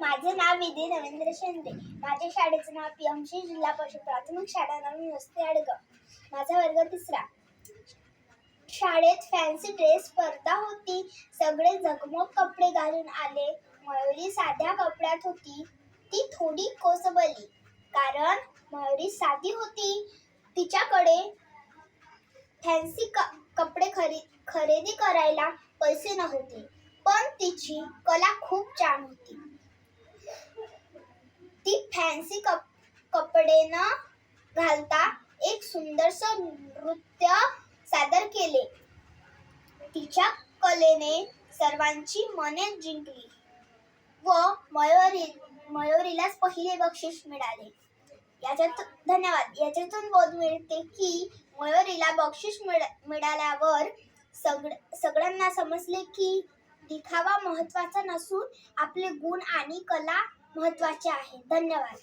माझे नाव विधी रवींद्र शिंदे. माझ्या शाळेचे नाव पीएमसी जिल्हा परिषद प्राथमिक शाळा नवीन वस्ती आडगाव. माझा वर्ग 3. शाळेत फॅन्सी ड्रेस स्पर्धा होती. सगळे झगमग कपडे घालून आले. मयुरी साध्या कपड्यात होती. ती थोडी कोसबली, कारण मयुरी साधी होती. तिच्याकडे फॅन्सी कपडे खरेदी करायला पैसे नव्हते, पण तिची कला खूप छान होती. ती फॅन्सी कपडे न घालता एक सुंदरसं नृत्य सादर केले. तिच्या कलेने सर्वांची मने जिंकली व मयुरीलाच पहिले बक्षीस मिळाले. धन्यवाद. याच्यातून बोध मिळते की मयुरीला बक्षीस मिळाल्यावर सगळ्यांना समजले की दिखावा महत्त्वाचा नसून आपले गुण आणि कला महत्त्वाचे आहे. धन्यवाद.